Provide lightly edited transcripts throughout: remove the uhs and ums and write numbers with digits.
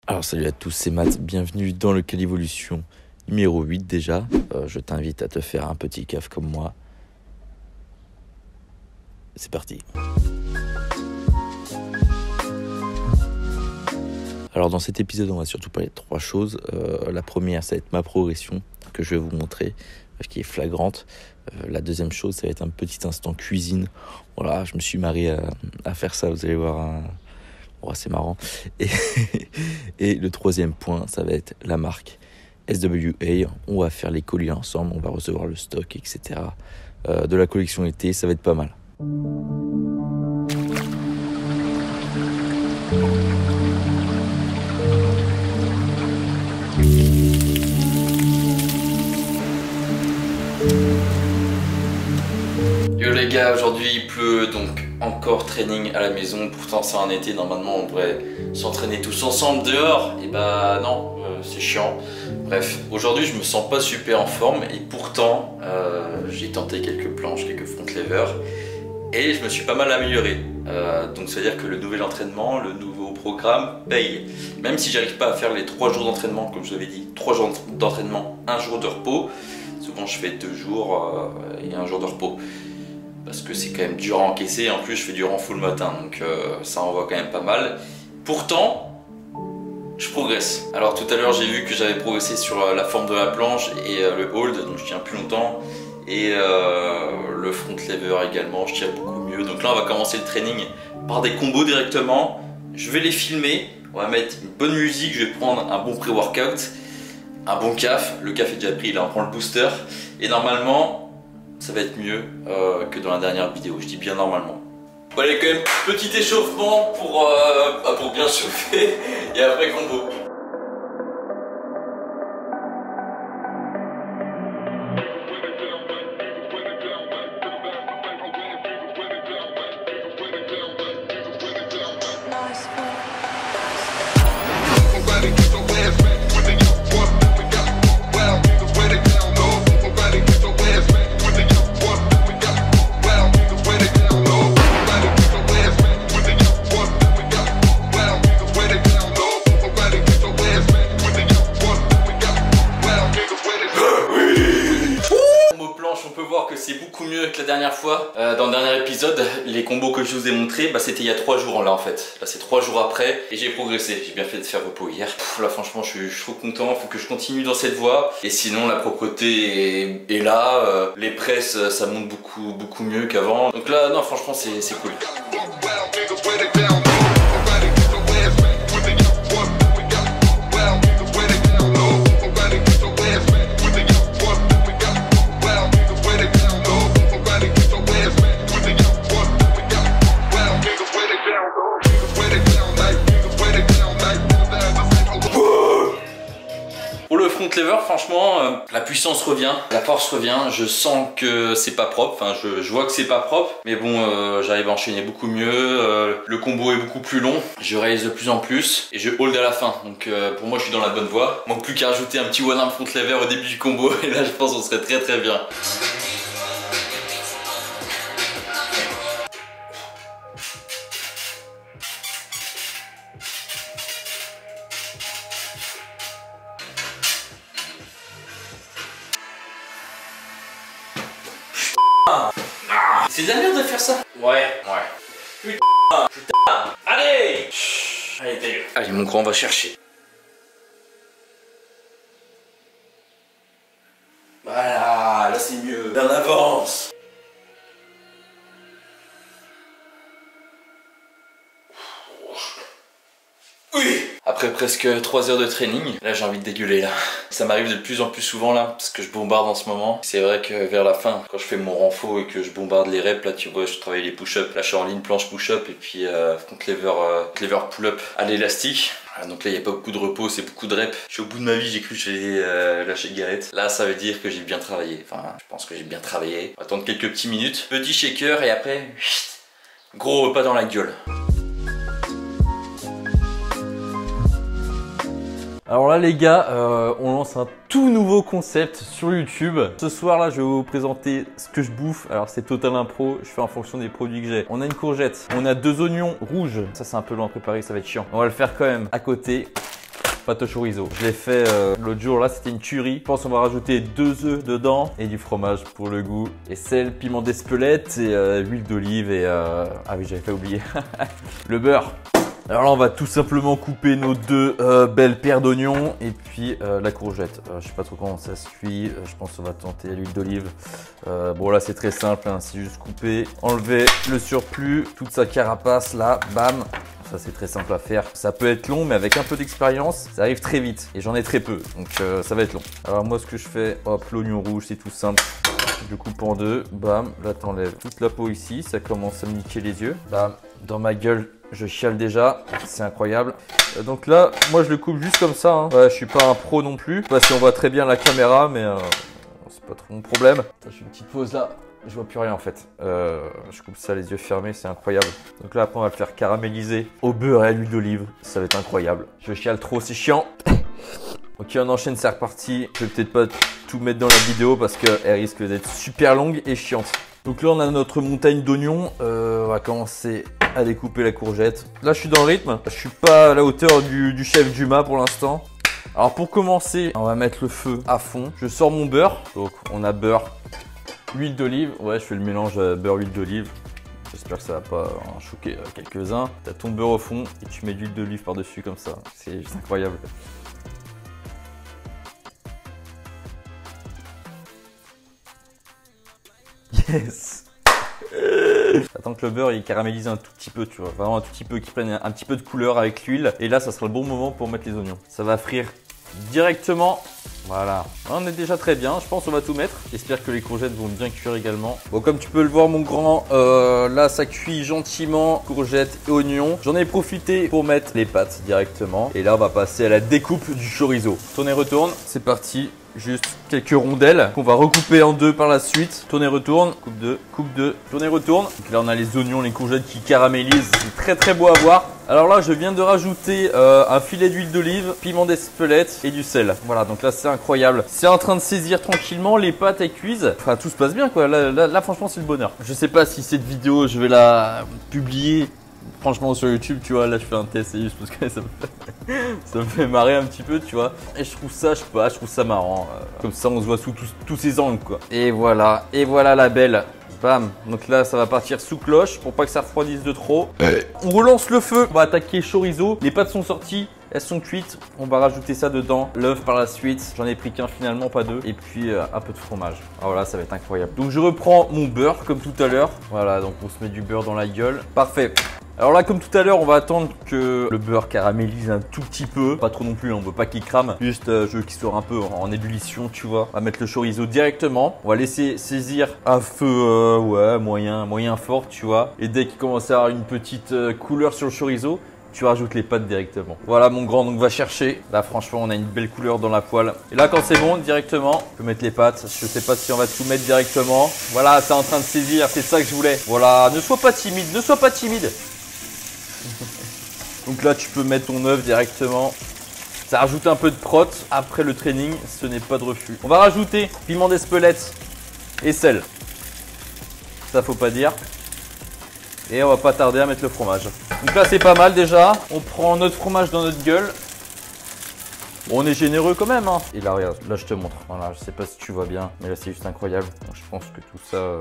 Alors salut à tous, c'est Matt, bienvenue dans le Calivolution numéro 8 déjà. Je t'invite à te faire un petit café comme moi. C'est parti. Alors dans cet épisode, on va surtout parler de trois choses. La première, ça va être ma progression que je vais vous montrer, qui est flagrante. La deuxième chose, ça va être un petit instant cuisine. Voilà, je me suis marié à faire ça, vous allez voir. Oh, c'est marrant. Et le troisième point, ça va être la marque SWA. On va faire les colis ensemble, on va recevoir le stock, etc. De la collection été, ça va être pas mal. Yo les gars, aujourd'hui il pleut, donc encore training à la maison. Pourtant c'est un été, normalement on devrait s'entraîner tous ensemble dehors. Et bah non, c'est chiant. Bref, aujourd'hui je me sens pas super en forme et pourtant j'ai tenté quelques planches, quelques front levers et je me suis pas mal amélioré. Donc ça veut dire que le nouvel entraînement, le nouveau programme paye. Même si j'arrive pas à faire les 3 jours d'entraînement, comme je vous avais dit, 3 jours d'entraînement, 1 jour de repos. Souvent je fais 2 jours et 1 jour de repos. Parce que c'est quand même dur à encaisser, en plus je fais du renfort le matin, donc ça envoie quand même pas mal. Pourtant, je progresse. Alors tout à l'heure j'ai vu que j'avais progressé sur la forme de la planche et le hold, donc je tiens plus longtemps. Et le front lever également, je tiens beaucoup mieux. Donc là on va commencer le training par des combos directement. Je vais les filmer, on va mettre une bonne musique, je vais prendre un bon pré-workout, un bon caf. Le caf est déjà pris, là on prend le booster. Et normalement, ça va être mieux que dans la dernière vidéo, je dis bien normalement. Bon allez, quand même, petit échauffement pour bien chauffer et après combo. On peut voir que c'est beaucoup mieux que la dernière fois. Dans le dernier épisode, les combos que je vous ai montrés, c'était il y a 3 jours là en fait. Là c'est 3 jours après et j'ai progressé. J'ai bien fait de faire repos hier. Là franchement je suis trop content, faut que je continue dans cette voie. Et sinon la propreté est là, les presses ça monte beaucoup mieux qu'avant. Donc là non franchement c'est cool. Lever, franchement, la puissance revient, la force revient, je sens que c'est pas propre, enfin je vois que c'est pas propre, mais bon j'arrive à enchaîner beaucoup mieux, le combo est beaucoup plus long, je réalise de plus en plus et je hold à la fin, donc pour moi je suis dans la bonne voie. Manque plus qu'à rajouter un petit one arm front lever au début du combo et là je pense qu'on serait très bien. C'est de la merde de faire ça. Ouais. Putain. Allez. Allez, t'es. Allez, mon grand, on va chercher. Voilà, là c'est mieux. Là on avance. Oui. Après presque 3 heures de training, là j'ai envie de dégueuler là. Ça m'arrive de plus en plus souvent là, parce que je bombarde en ce moment. C'est vrai que vers la fin, quand je fais mon renfort et que je bombarde les reps, là tu vois, je travaille les push-ups. Là je suis en ligne planche push-up et puis front lever pull-up à l'élastique. Donc là il n'y a pas beaucoup de repos, c'est beaucoup de reps. Je suis au bout de ma vie, j'ai cru que j'allais lâcher galette. Là ça veut dire que j'ai bien travaillé. Enfin, je pense que j'ai bien travaillé. On va attendre quelques petites minutes. Petit shaker et après, gros repas dans la gueule. Alors là les gars, on lance un tout nouveau concept sur YouTube. Ce soir là je vais vous présenter ce que je bouffe. Alors c'est total impro, je fais en fonction des produits que j'ai. On a une courgette, on a 2 oignons rouges. Ça c'est un peu long à préparer, ça va être chiant. On va le faire quand même à côté. pâte au chorizo. Je l'ai fait l'autre jour, là c'était une tuerie. Je pense qu'on va rajouter 2 œufs dedans et du fromage pour le goût. Et sel, piment d'Espelette et huile d'olive et... Ah oui, j'avais pas oublié. Le beurre. Alors là, on va tout simplement couper nos 2 belles paires d'oignons et puis la courgette. Je sais pas trop comment ça se cuit. Je pense qu'on va tenter l'huile d'olive. Bon là, c'est très simple. Hein, c'est juste couper, enlever le surplus, toute sa carapace là, bam. Ça, c'est très simple à faire. Ça peut être long, mais avec un peu d'expérience, ça arrive très vite. Et j'en ai très peu, donc ça va être long. Alors moi, ce que je fais, hop, l'oignon rouge, c'est tout simple. Je le coupe en 2, bam. Là, t'enlèves toute la peau ici. Ça commence à me niquer les yeux. Bam, dans ma gueule. Je chiale déjà, c'est incroyable. Donc là, moi je le coupe juste comme ça. Hein. Ouais, je suis pas un pro non plus. Je sais pas si on voit très bien la caméra, mais c'est pas trop mon problème. Je fais une petite pause là. Je vois plus rien en fait. Je coupe ça les yeux fermés, c'est incroyable. Donc là après on va le faire caraméliser au beurre et à l'huile d'olive. Ça va être incroyable. Je chiale trop, c'est chiant. Ok, on enchaîne, c'est reparti. Je vais peut-être pas tout mettre dans la vidéo parce qu'elle risque d'être super longue et chiante. Donc là on a notre montagne d'oignons. On va commencer à découper la courgette. Là je suis dans le rythme. Je suis pas à la hauteur du chef Dumas pour l'instant. Alors pour commencer, on va mettre le feu à fond. Je sors mon beurre. Donc on a beurre, huile d'olive. Ouais, je fais le mélange beurre, huile d'olive. J'espère que ça va pas en choquer quelques-uns. Tu as ton beurre au fond et tu mets de l'huile d'olive par-dessus comme ça. C'est juste incroyable. Yes. Attends que le beurre il caramélise un tout petit peu, tu vois, vraiment un tout petit peu, qu'il prenne un petit peu de couleur avec l'huile. Et là, ça sera le bon moment pour mettre les oignons. Ça va frire directement. Voilà, on est déjà très bien, je pense qu'on va tout mettre. J'espère que les courgettes vont bien cuire également. Bon, comme tu peux le voir mon grand, là ça cuit gentiment, courgettes et oignons. J'en ai profité pour mettre les pâtes directement. Et là on va passer à la découpe du chorizo. Tourne et retourne, c'est parti. Juste quelques rondelles qu'on va recouper en 2 par la suite. Tourne et retourne, coupe 2, tourne et retourne. Donc là on a les oignons, les courgettes qui caramélisent, c'est très beau à voir. Alors là je viens de rajouter un filet d'huile d'olive, piment d'Espelette et du sel. Voilà, donc là c'est incroyable. C'est en train de saisir tranquillement, les pâtes elles cuisent. Enfin tout se passe bien quoi, là franchement c'est le bonheur. Je sais pas si cette vidéo je vais la publier. Franchement sur YouTube, tu vois, là je fais un test, c'est juste parce que ça me fait marrer un petit peu, tu vois. Et je trouve ça, je sais pas, je trouve ça marrant. Comme ça on se voit sous tous ces angles quoi. Et voilà la belle. Bam. Donc là ça va partir sous cloche pour pas que ça refroidisse de trop. On relance le feu, on va attaquer le chorizo. Les pâtes sont sorties. Elles sont cuites, on va rajouter ça dedans, l'œuf par la suite, j'en ai pris qu'un finalement, pas 2, et puis un peu de fromage. Alors là, ça va être incroyable. Donc je reprends mon beurre comme tout à l'heure. Voilà, donc on se met du beurre dans la gueule. Parfait. Alors là, comme tout à l'heure, on va attendre que le beurre caramélise un tout petit peu. Pas trop non plus, on veut pas qu'il crame. Juste, je veux qu'il soit un peu en ébullition, tu vois. On va mettre le chorizo directement. On va laisser saisir à feu, ouais, moyen fort, tu vois. Et dès qu'il commence à avoir une petite couleur sur le chorizo, tu rajoutes les pâtes directement. Voilà mon grand, donc va chercher. Là franchement on a une belle couleur dans la poêle. Et là quand c'est bon directement, on peut mettre les pâtes. Je sais pas si on va tout mettre directement. Voilà, c'est en train de saisir, c'est ça que je voulais. Voilà, ne sois pas timide, ne sois pas timide. Donc là tu peux mettre ton œuf directement. Ça rajoute un peu de prot. Après le training, ce n'est pas de refus. On va rajouter piment d'Espelette et sel. Ça faut pas dire. Et on va pas tarder à mettre le fromage. Donc là c'est pas mal déjà. On prend notre fromage dans notre gueule. Bon, on est généreux quand même hein. Et là regarde, là je te montre. Voilà, je sais pas si tu vois bien, mais là c'est juste incroyable. Donc, je pense que tout ça,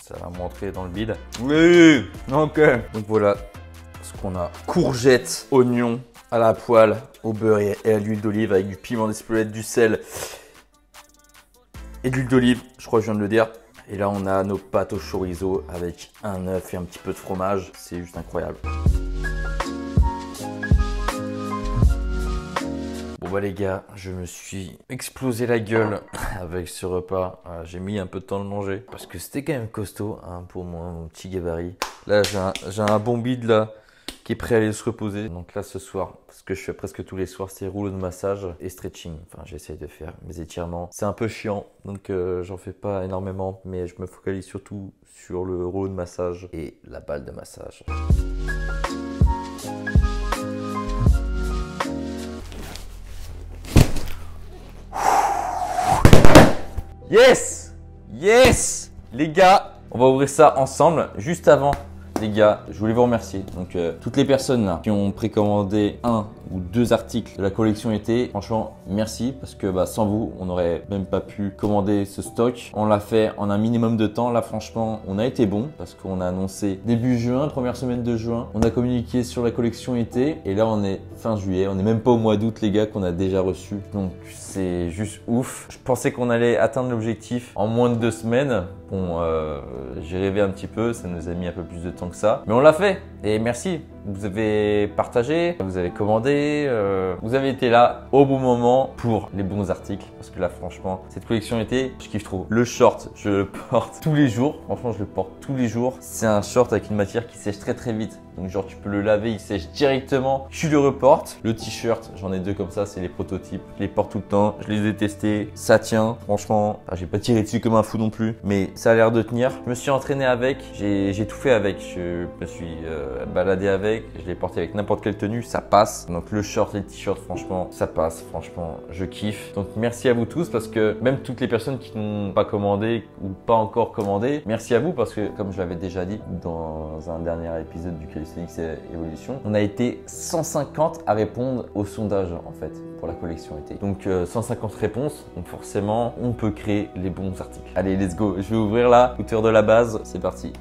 ça va m'entrer dans le bide. Oui, ok. Donc voilà ce qu'on a. Courgettes, oignons à la poêle, au beurre et à l'huile d'olive avec du piment d'Espelette, du sel et de l'huile d'olive. Je crois que je viens de le dire. Et là, on a nos pâtes au chorizo avec un œuf et un petit peu de fromage. C'est juste incroyable. Bon bah les gars, je me suis explosé la gueule avec ce repas. J'ai mis un peu de temps à le manger parce que c'était quand même costaud hein, pour moi, mon petit gabarit. Là, j'ai un bon bide là qui est prêt à aller se reposer. Donc là, ce soir, ce que je fais presque tous les soirs, c'est rouleau de massage et stretching. Enfin, j'essaye de faire mes étirements. C'est un peu chiant, donc j'en fais pas énormément, mais je me focalise surtout sur le rouleau de massage et la balle de massage. Yes! Yes! Les gars, on va ouvrir ça ensemble. Juste avant, les gars, je voulais vous remercier. Donc toutes les personnes là qui ont précommandé un ou deux articles de la collection été, franchement merci parce que sans vous on n'aurait même pas pu commander ce stock. On l'a fait en un minimum de temps. Là franchement on a été bon parce qu'on a annoncé début juin, première semaine de juin. On a communiqué sur la collection été et là on est fin juillet. On n'est même pas au mois d'août les gars qu'on a déjà reçu. Donc c'est juste ouf. Je pensais qu'on allait atteindre l'objectif en moins de 2 semaines. Bon, j'ai rêvé un petit peu, ça nous a mis un peu plus de temps que ça. Mais on l'a fait et merci. Vous avez partagé, vous avez commandé, vous avez été là au bon moment pour les bons articles. Parce que là, franchement, cette collection été, je kiffe trop. Le short, je le porte tous les jours. Franchement, je le porte tous les jours. C'est un short avec une matière qui sèche très très vite. Donc genre, tu peux le laver, il sèche directement. Tu le reportes. Le t-shirt, j'en ai 2 comme ça, c'est les prototypes. Je les porte tout le temps. Je les ai testés. Ça tient. Franchement, j'ai pas tiré dessus comme un fou non plus. Mais ça a l'air de tenir. Je me suis entraîné avec. J'ai tout fait avec. Je me suis baladé avec. Je l'ai porté avec n'importe quelle tenue, ça passe. Donc le short et le t-shirt, franchement, ça passe. Franchement, je kiffe. Donc merci à vous tous parce que même toutes les personnes qui n'ont pas commandé ou pas encore commandé, merci à vous parce que comme je l'avais déjà dit dans un dernier épisode du Calisthenics Evolution, on a été 150 à répondre au sondage en fait pour la collection été. Donc 150 réponses, donc forcément on peut créer les bons articles. Allez, let's go. Je vais ouvrir là, hauteur de la base, c'est parti.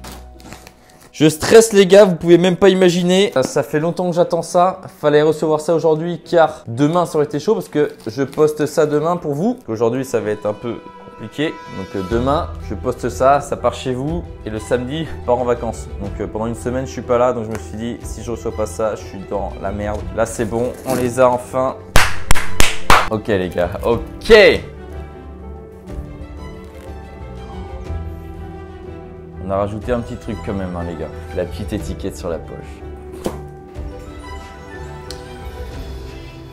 Je stresse les gars, vous pouvez même pas imaginer. Ça fait longtemps que j'attends ça. Fallait recevoir ça aujourd'hui car demain ça aurait été chaud parce que je poste ça demain pour vous. Aujourd'hui ça va être un peu compliqué. Donc demain je poste ça, ça part chez vous et le samedi je pars en vacances. Donc pendant une semaine je suis pas là donc je me suis dit si je reçois pas ça je suis dans la merde. Là c'est bon, on les a enfin. Ok les gars, ok. On a rajouté un petit truc quand même les gars, la petite étiquette sur la poche.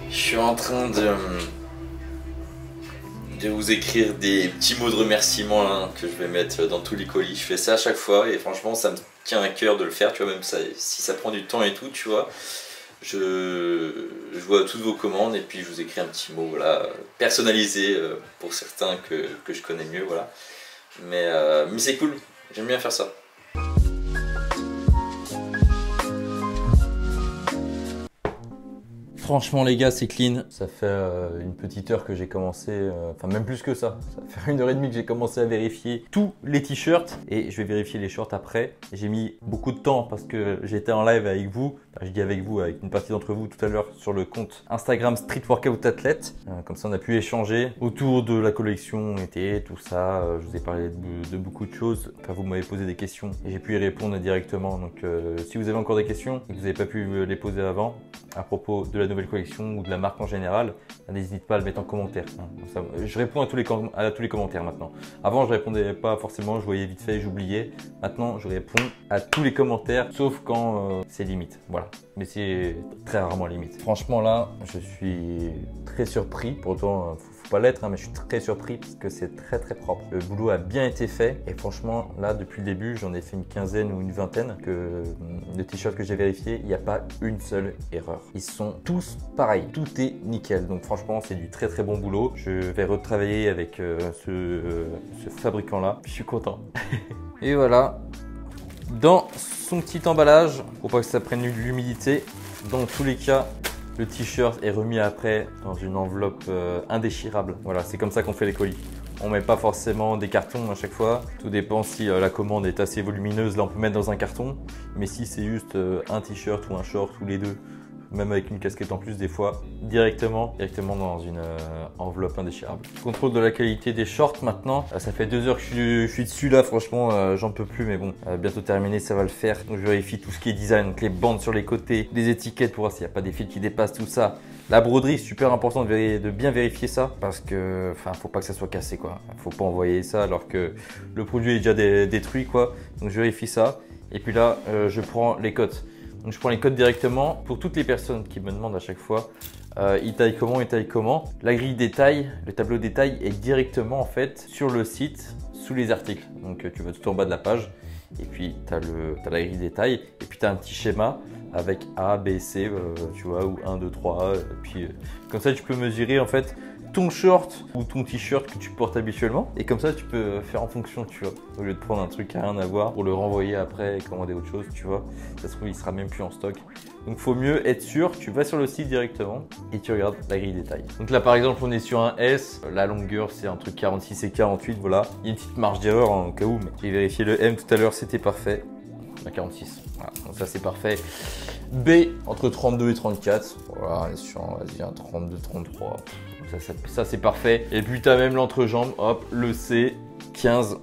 Je suis en train de vous écrire des petits mots de remerciement que je vais mettre dans tous les colis. Je fais ça à chaque fois et franchement ça me tient à cœur de le faire, tu vois, même ça, si ça prend du temps et tout, tu vois. Je vois toutes vos commandes et puis je vous écris un petit mot voilà, personnalisé pour certains que je connais mieux. Voilà. Mais c'est cool. J'aime bien faire ça. Franchement les gars c'est clean. Ça fait une petite heure que j'ai commencé, enfin même plus que ça. Ça fait 1h30 que j'ai commencé à vérifier tous les t-shirts et je vais vérifier les shorts après. J'ai mis beaucoup de temps parce que j'étais en live avec vous. Enfin, je dis avec vous, avec une partie d'entre vous tout à l'heure sur le compte Instagram Street Workout Athlete. Comme ça on a pu échanger autour de la collection été, tout ça. Je vous ai parlé de beaucoup de choses. Enfin vous m'avez posé des questions et j'ai pu y répondre directement. Donc si vous avez encore des questions et que vous n'avez pas pu les poser avant à propos de la nouvelle collection ou de la marque en général, n'hésitez pas à le mettre en commentaire. Je réponds à tous les commentaires maintenant. Avant je répondais pas forcément, je voyais vite fait, j'oubliais. Maintenant je réponds à tous les commentaires sauf quand c'est limite. Voilà, mais c'est très rarement limite. Franchement là je suis très surpris, pourtant faut pas l'être mais je suis très surpris parce que c'est très très propre. Le boulot a bien été fait et franchement là depuis le début j'en ai fait une quinzaine ou une vingtaine de t-shirts que j'ai vérifié, il n'y a pas une seule erreur. Ils sont tous pareils, tout est nickel. Donc franchement c'est du très très bon boulot. Je vais retravailler avec ce fabricant là. Je suis content. Et voilà, dans son petit emballage, pour pas que ça prenne de l'humidité, dans tous les cas le t-shirt est remis après dans une enveloppe indéchirable. Voilà, c'est comme ça qu'on fait les colis. On met pas forcément des cartons à chaque fois. Tout dépend si la commande est assez volumineuse. Là, on peut mettre dans un carton. Mais si c'est juste un t-shirt ou un short ou les deux, même avec une casquette en plus des fois, directement dans une enveloppe indéchirable. Contrôle de la qualité des shorts maintenant. Ça fait 2 heures que je suis dessus là, franchement j'en peux plus mais bon, bientôt terminé, ça va le faire. Donc je vérifie tout ce qui est design, donc les bandes sur les côtés, les étiquettes pour voir s'il n'y a pas des fils qui dépassent tout ça. La broderie, super important de bien vérifier ça parce que faut pas que ça soit cassé quoi. Faut pas envoyer ça alors que le produit est déjà détruit quoi. Donc je vérifie ça et puis là je prends les cotes. Donc je prends les codes directement pour toutes les personnes qui me demandent à chaque fois ils taillent comment. La grille des tailles, le tableau des tailles est directement en fait sur le site sous les articles. Donc tu vas tout en bas de la page et puis tu as la grille des tailles et puis tu as un petit schéma avec A, B, C, tu vois, ou 1, 2, 3. Et puis comme ça tu peux mesurer en fait ton short ou ton t-shirt que tu portes habituellement. Et comme ça, tu peux faire en fonction, tu vois. Au lieu de prendre un truc à rien à voir pour le renvoyer après et commander autre chose, tu vois. Ça se trouve, il sera même plus en stock. Donc, faut mieux être sûr. Tu vas sur le site directement et tu regardes la grille des tailles. Donc là, par exemple, on est sur un S. La longueur, c'est un truc 46 et 48, voilà. Il y a une petite marge d'erreur en cas où, mais j'ai vérifié le M tout à l'heure, c'était parfait. À 46. Voilà, donc ça c'est parfait. B entre 32 et 34. Voilà, on est sur un 32, 33. Donc ça c'est parfait. Et puis tu as même l'entrejambe. Hop, le C 15.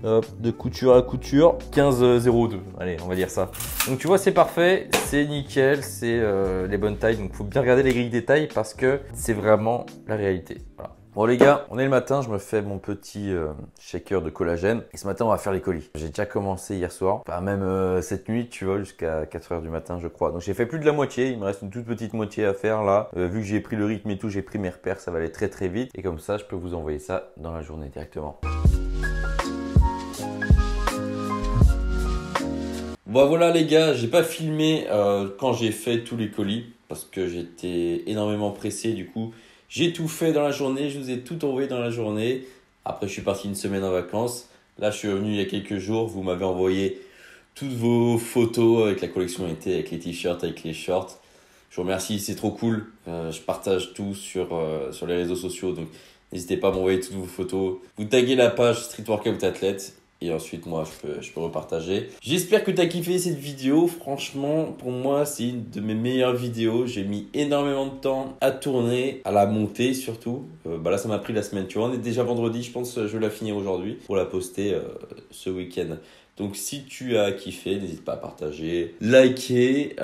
Hop, de couture à couture 15,02. Allez, on va dire ça. Donc tu vois, c'est parfait, c'est nickel, c'est les bonnes tailles. Donc il faut bien regarder les grilles des tailles parce que c'est vraiment la réalité. Voilà. Bon les gars, on est le matin, je me fais mon petit shaker de collagène et ce matin on va faire les colis. J'ai déjà commencé hier soir, enfin même cette nuit tu vois jusqu'à 4 h du matin je crois. Donc j'ai fait plus de la moitié, il me reste une toute petite moitié à faire là. Vu que j'ai pris le rythme et tout, j'ai pris mes repères, ça va aller très très vite et comme ça je peux vous envoyer ça dans la journée directement. Bon voilà les gars, j'ai pas filmé quand j'ai fait tous les colis parce que j'étais énormément pressé du coup. J'ai tout fait dans la journée, je vous ai tout envoyé dans la journée. Après, je suis parti une semaine en vacances. Là, je suis revenu il y a quelques jours. Vous m'avez envoyé toutes vos photos avec la collection été, avec les t-shirts, avec les shorts. Je vous remercie, c'est trop cool. Je partage tout sur les réseaux sociaux. Donc, n'hésitez pas à m'envoyer toutes vos photos. Vous taguez la page Street Workout Athlète. Et ensuite, moi, je peux repartager. J'espère que tu as kiffé cette vidéo. Franchement, pour moi, c'est une de mes meilleures vidéos. J'ai mis énormément de temps à tourner, à la monter surtout. Là, ça m'a pris la semaine. Tu vois, on est déjà vendredi. Je pense que je vais la finir aujourd'hui pour la poster ce week-end. Donc, si tu as kiffé, n'hésite pas à partager, liker,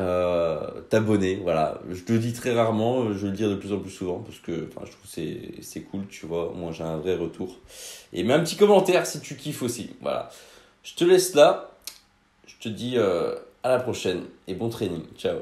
t'abonner. Voilà, je te le dis très rarement, je vais le dire de plus en plus souvent parce que je trouve que c'est cool, tu vois. Moi, j'ai un vrai retour. Et mets un petit commentaire si tu kiffes aussi. Voilà, je te laisse là. Je te dis à la prochaine et bon training. Ciao.